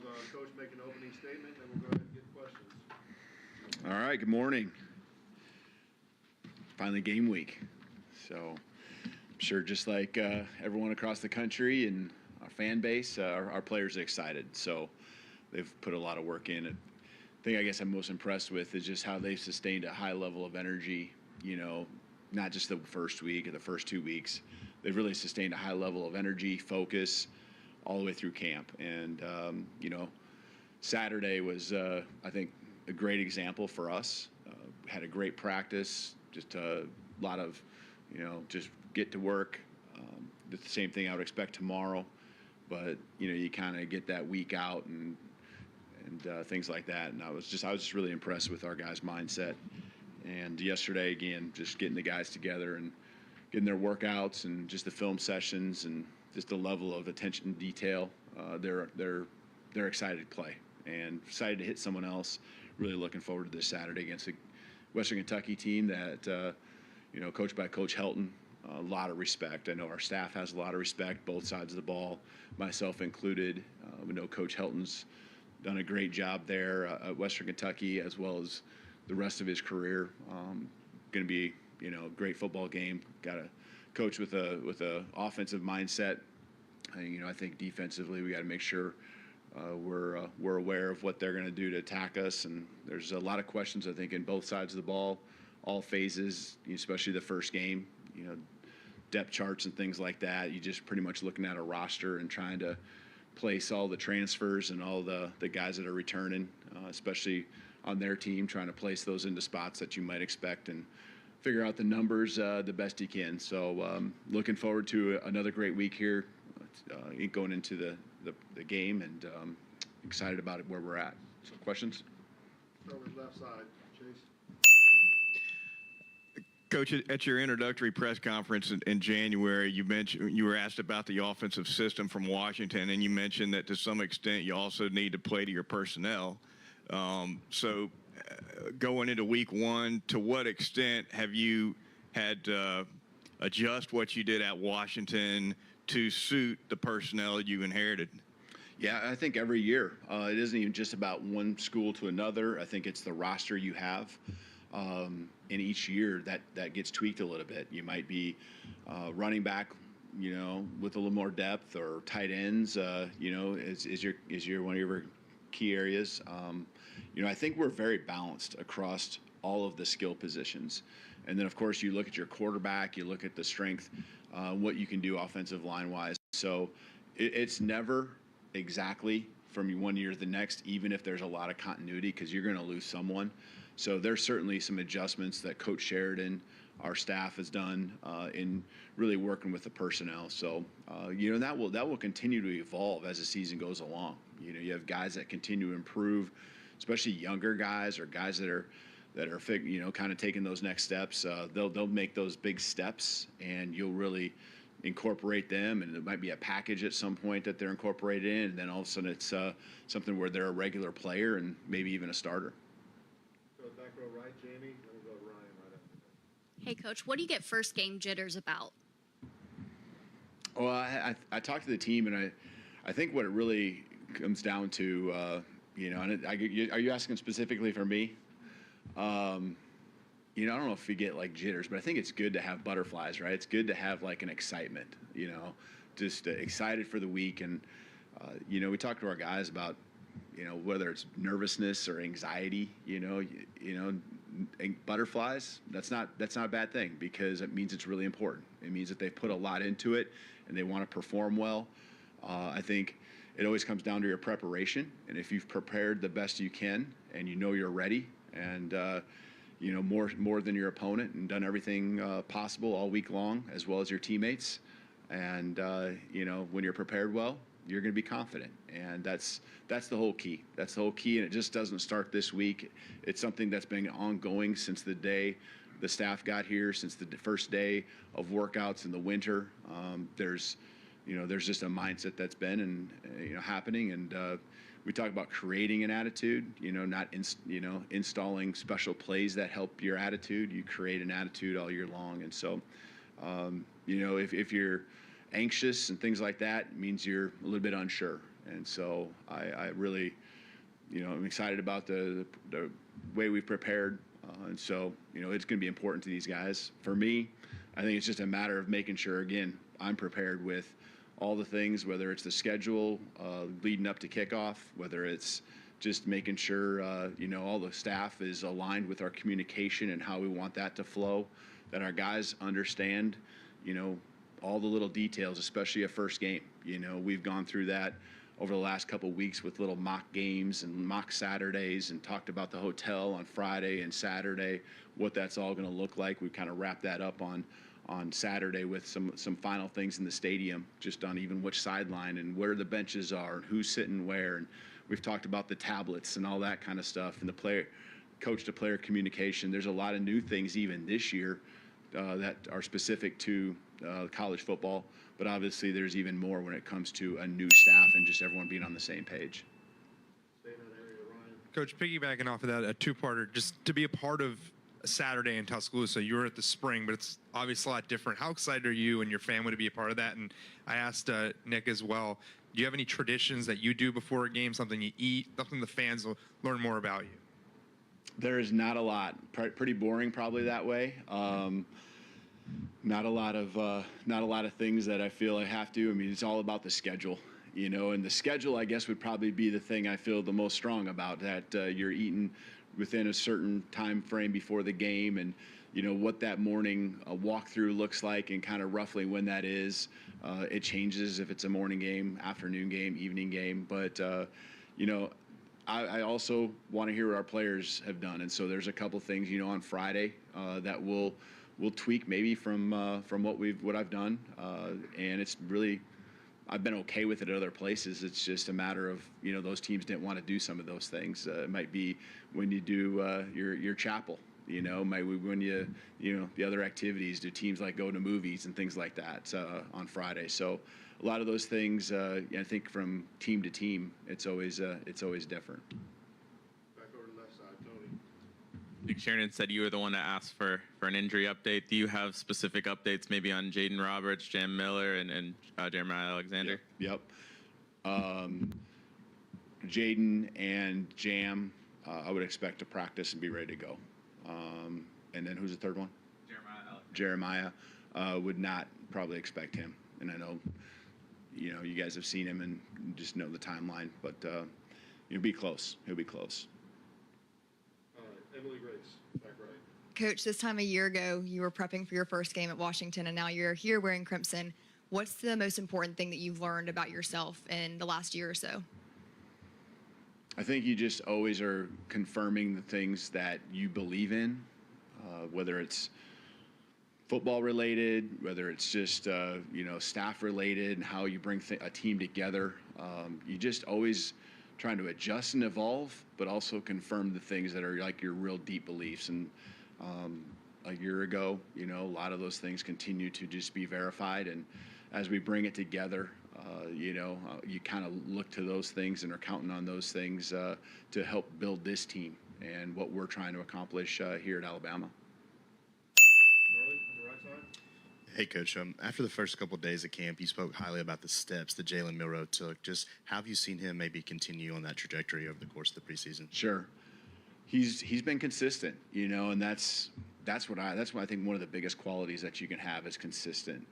have Coach make an opening statement, and we'll go ahead and get questions. All right, good morning. Finally game week. So I'm sure just like everyone across the country and our fan base, our players are excited. So they've put a lot of work in. The thing I guess I'm most impressed with is just how they've sustained a high level of energy, not just the first week or the first 2 weeks. They've really sustained a high level of energy, focus, all the way through camp. And, Saturday was, I think, a great example for us. Had a great practice, just a lot of, just get to work. The same thing I would expect tomorrow. But, you kind of get that week out and things like that. And I was just really impressed with our guys' mindset. And yesterday, again, just getting the guys together and getting their workouts and just the film sessions and just the level of attention to detail. They're excited to play and excited to hit someone else. Really looking forward to this Saturday against a Western Kentucky team that, coached by Coach Helton. A lot of respect. I know our staff has a lot of respect, both sides of the ball, myself included. We know Coach Helton's done a great job there at Western Kentucky, as well as the rest of his career. Going to be, a great football game. Got a coach with a offensive mindset. I think defensively we got to make sure we're aware of what they're going to do to attack us. And there's a lot of questions, I think, in both sides of the ball, all phases, especially the first game. Depth charts and things like that. You just pretty much looking at a roster and trying to place all the transfers and all the guys that are returning, especially on their team, trying to place those into spots that you might expect and figure out the numbers the best you can. So looking forward to another great week here going into the game, and excited about it where we're at. So questions? Start with left side, Chase. Coach, at your introductory press conference in January, you mentioned you were asked about the offensive system from Washington, and you mentioned that to some extent you also need to play to your personnel. So going into week one, to what extent have you had to adjust what you did at Washington to suit the personnel you inherited? Yeah, I think every year. It isn't even just about one school to another. I think it's the roster you have. And each year that gets tweaked a little bit. You might be running back, with a little more depth, or tight ends, is your one of your key areas. I think we're very balanced across all of the skill positions. And then, of course, you look at your quarterback, you look at the strength, what you can do offensive line-wise. So it's never exactly from one year to the next, even if there's a lot of continuity, because you're going to lose someone. So there's certainly some adjustments that Coach Sheridan, our staff, has done in really working with the personnel. So that will continue to evolve as the season goes along. You have guys that continue to improve, especially younger guys or guys that are kind of taking those next steps. They'll make those big steps, and you'll really incorporate them, and it might be a package at some point that they're incorporated in, and then all of a sudden it's something where they're a regular player and maybe even a starter. Go back row right, Jamie, then we'll go to Ryan right after that. Hey, Coach, what do you get first game jitters about? Well, I talked to the team, and I think what it really comes down to, and are you asking specifically for me? I don't know if you get like jitters, but I think it's good to have butterflies, right? It's good to have like an excitement, just excited for the week. And, we talk to our guys about, whether it's nervousness or anxiety, butterflies, that's not a bad thing, because it means it's really important. It means that they've put a lot into it and they want to perform well. I think it always comes down to your preparation. And if you've prepared the best you can and you're ready, and more than your opponent, and done everything possible all week long, as well as your teammates. And, when you're prepared well, you're going to be confident. And that's the whole key. That's the whole key. And it just doesn't start this week. It's something that's been ongoing since the day the staff got here, since the first day of workouts in the winter. There's just a mindset that's been and happening. And we talk about creating an attitude, not installing special plays that help your attitude. You create an attitude all year long. And so, if you're anxious and things like that, it means you're a little bit unsure. And so I really, I'm excited about the way we've prepared. And so, it's going to be important to these guys. For me, I think it's just a matter of making sure, again, I'm prepared with all the things, whether it's the schedule leading up to kickoff, whether it's just making sure, all the staff is aligned with our communication and how we want that to flow, that our guys understand, all the little details, especially a first game. We've gone through that over the last couple of weeks with little mock games and mock Saturdays, and talked about the hotel on Friday and Saturday, what that's all going to look like. We kind of wrapped that up on Saturday with some final things in the stadium, just on even which sideline and where the benches are and who's sitting where. And we've talked about the tablets and all that kind of stuff, and the coach-to-player communication. There's a lot of new things even this year that are specific to college football, but obviously there's even more when it comes to a new staff and just everyone being on the same page. Stay in that area, Ryan. Coach, piggybacking off of that, a two-parter, just to be a part of a Saturday in Tuscaloosa. You were at the spring, but it's obviously a lot different. How excited are you and your family to be a part of that? And I asked Nick as well, do you have any traditions that you do before a game, something you eat, something the fans will learn more about you? There is not a lot. Pretty boring, probably that way. Not a lot of things that I feel I have to. I mean, it's all about the schedule, and the schedule, I guess, would probably be the thing I feel the most strong about, that you're eating within a certain time frame before the game, and what that morning walkthrough looks like, and kind of roughly when that is. It changes if it's a morning game, afternoon game, evening game, but I also want to hear what our players have done, and so there's a couple things on Friday that we'll tweak maybe from what I've done, and it's really, I've been okay with it at other places. It's just a matter of those teams didn't want to do some of those things. It might be when you do your chapel, might be when the other activities. Do teams like go to movies and things like that on Friday? So a lot of those things, I think from team to team, it's always different. Back over to the left side, Tony. Nick Sherman said you were the one to ask for an injury update. Do you have specific updates maybe on Jaden Roberts, Jam Miller, and Jeremiah Alexander? Yep. Jaden and Jam, I would expect to practice and be ready to go. And then who's the third one? Jeremiah. Would not probably expect him. And I know, you guys have seen him and just know the timeline, but he'll be close. He'll be close. All right, Emily Grace, back right. Coach, this time a year ago, you were prepping for your first game at Washington, and now you're here wearing crimson. What's the most important thing that you've learned about yourself in the last year or so? I think you just always are confirming the things that you believe in, whether it's football related, whether it's just staff related, and how you bring a team together. You just always trying to adjust and evolve, but also confirm the things that are like your real deep beliefs. And a year ago, a lot of those things continue to just be verified. And as we bring it together, you kind of look to those things and are counting on those things to help build this team and what we're trying to accomplish here at Alabama. Charlie, on the right side. Hey, Coach. After the first couple of days of camp, you spoke highly about the steps that Jalen Milroe took. Just how have you seen him maybe continue on that trajectory over the course of the preseason? Sure, he's been consistent, and that's what I think one of the biggest qualities that you can have is consistent.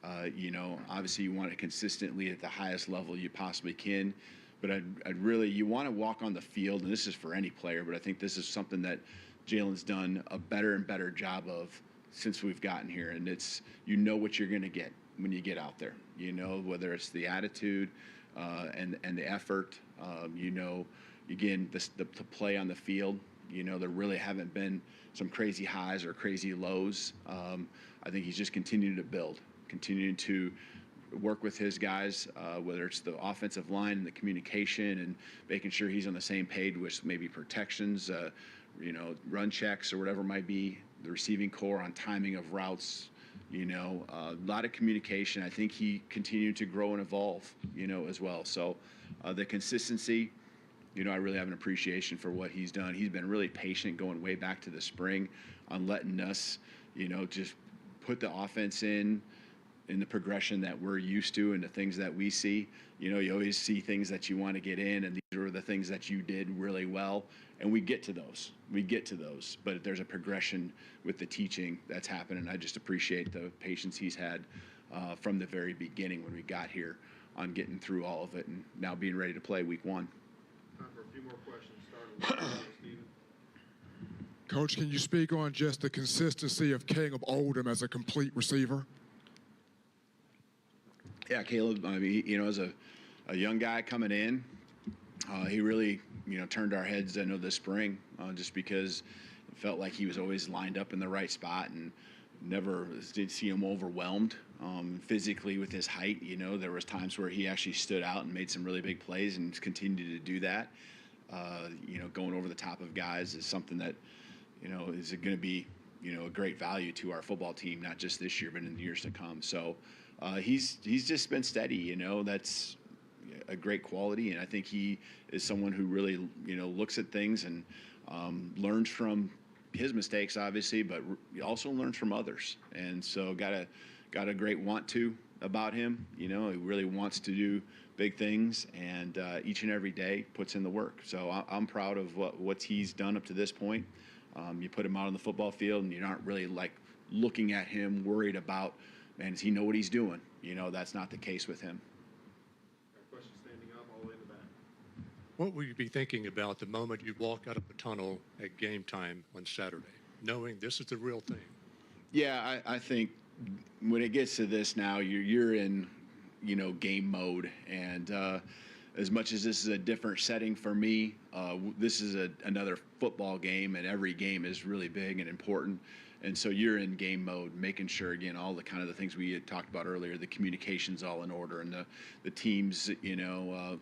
Obviously you want it consistently at the highest level you possibly can, but you want to walk on the field, and this is for any player, but I think this is something that Jalen's done a better and better job of since we've gotten here, and it's what you're going to get when you get out there. Whether it's the attitude and the effort. Again, the play on the field. There really haven't been some crazy highs or crazy lows. I think he's just continuing to build, continuing to work with his guys, whether it's the offensive line and the communication and making sure he's on the same page with maybe protections, run checks or whatever it might be, the receiving core on timing of routes, a lot of communication. I think he continued to grow and evolve, as well. So the consistency, I really have an appreciation for what he's done. He's been really patient going way back to the spring on letting us, just put the offense in, in the progression that we're used to and the things that we see. You know, you always see things that you want to get in, and these are the things that you did really well. And we get to those. But there's a progression with the teaching that's happening. I just appreciate the patience he's had from the very beginning when we got here on getting through all of it and now being ready to play week 1. Time for a few more questions, starting with Stephen. Coach, can you speak on just the consistency of Caleb Oldham as a complete receiver? Yeah, Caleb, I mean, you know, as a young guy coming in, he really, you know, turned our heads, I know, this spring, just because it felt like he was always lined up in the right spot and never did see him overwhelmed physically with his height. You know, there was times where he actually stood out and made some really big plays and continued to do that. You know, going over the top of guys is something that, you know, is going to be, you know, a great value to our football team, not just this year, but in the years to come. So he's just been steady, you know, that's a great quality. And I think he is someone who really, you know, looks at things and learns from his mistakes, obviously, but he also learns from others. And so got a great want to about him. You know, he really wants to do big things, and each and every day puts in the work. So I'm proud of what he's done up to this point. You put him out on the football field, and you're not really like looking at him worried about, man, does he know what he's doing? You know, that's not the case with him. Got questions standing up all the way in the back. What will you be thinking about the moment you walk out of the tunnel at game time on Saturday, knowing this is the real thing? Yeah, I think when it gets to this now, you're in, you know, game mode. And as much as this is a different setting for me, this is another football game, and every game is really big and important. And so you're in game mode, making sure, again, all the kind of the things we had talked about earlier, the communication's all in order, and the teams, you know,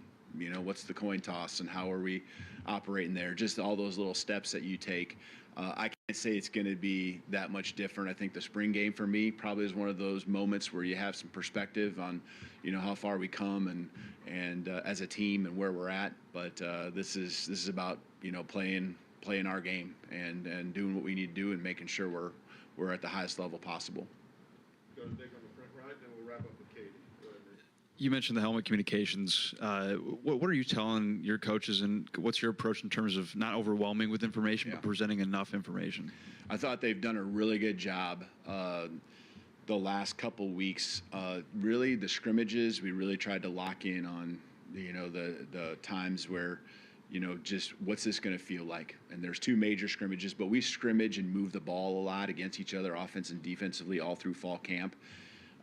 what's the coin toss and how are we operating there? Just all those little steps that you take. I can't say it's going to be that much different. I think the spring game for me probably is one of those moments where you have some perspective on, you know, how far we come and as a team and where we're at. But this is about, you know, playing our game and doing what we need to do and making sure we're at the highest level possible. Go to Nick on the front right, then we'll wrap up with Katie. Go ahead, Nick. You mentioned the helmet communications. What are you telling your coaches, and what's your approach in terms of not overwhelming with information, but presenting enough information? I thought they've done a really good job the last couple weeks. Really, the scrimmages, we really tried to lock in on, you know, the times where, you know, just what's this going to feel like? And there's 2 major scrimmages, but we scrimmage and move the ball a lot against each other, offense and defensively, all through fall camp.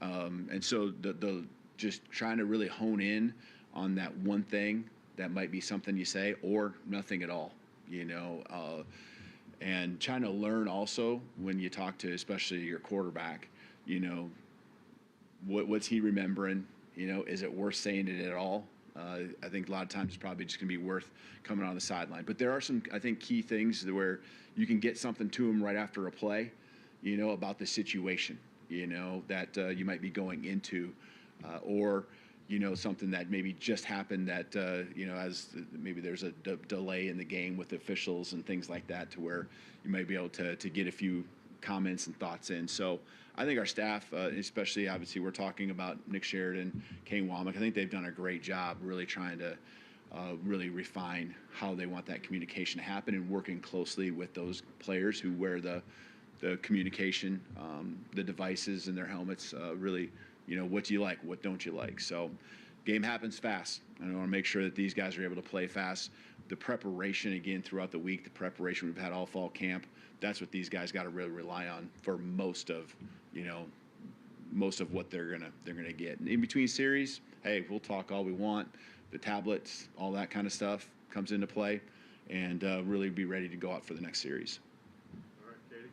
And so the just trying to really hone in on that one thing that might be something you say or nothing at all, you know, and trying to learn also when you talk to especially your quarterback, you know, what's he remembering? You know, is it worth saying it at all? I think a lot of times it's probably just going to be worth coming on the sideline. But there are some, I think, key things where you can get something to him right after a play, you know, about the situation, you know, that you might be going into. Or, you know, something that maybe just happened that, you know, as maybe there's a delay in the game with officials and things like that, to where you might be able to get a few comments and thoughts in. So I think our staff, especially obviously we're talking about Nick Sheridan, Kane Womack, I think they've done a great job really trying to really refine how they want that communication to happen and working closely with those players who wear the communication, the devices in their helmets, really, you know, what do you like? What don't you like? So game happens fast. I want to make sure that these guys are able to play fast. The preparation, again, throughout the week, the preparation we've had all fall camp, that's what these guys got to really rely on for most of what they're gonna get. And in between series, hey, we'll talk all we want. The tablets, all that kind of stuff comes into play, and really be ready to go out for the next series. All right, Katie.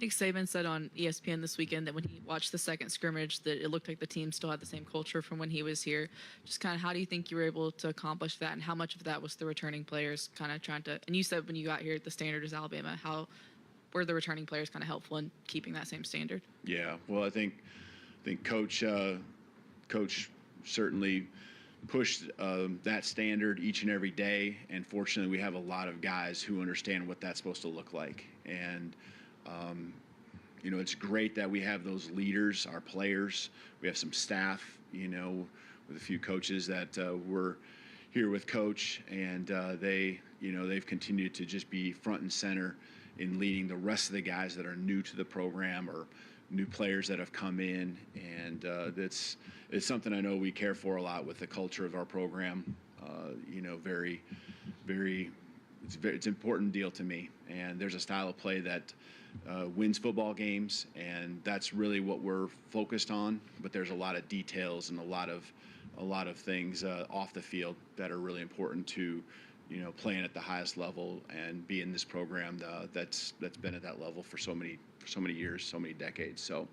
Nick Saban said on ESPN this weekend that when he watched the second scrimmage that it looked like the team still had the same culture from when he was here. Just kind of how do you think you were able to accomplish that, and how much of that was the returning players kind of trying to, and you said when you got here the standard is Alabama, how were the returning players kind of helpful in keeping that same standard? Yeah, well, I think Coach certainly pushed that standard each and every day, and fortunately we have a lot of guys who understand what that's supposed to look like. And you know, it's great that we have those leaders, our players. We have some staff, you know, with a few coaches that were here with Coach, and they, you know, they've continued to just be front and center in leading the rest of the guys that are new to the program or new players that have come in, and it's something I know we care for a lot with the culture of our program. You know, it's an important deal to me, and there's a style of play that wins football games, and that's really what we're focused on. But there's a lot of details and a lot of things off the field that are really important to, you know, playing at the highest level and be in this program that's been at that level for so many years, so many decades. So,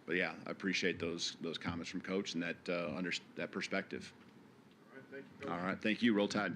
but yeah, I appreciate those comments from Coach and that perspective. All right, thank you, Coach. All right, thank you. Roll Tide.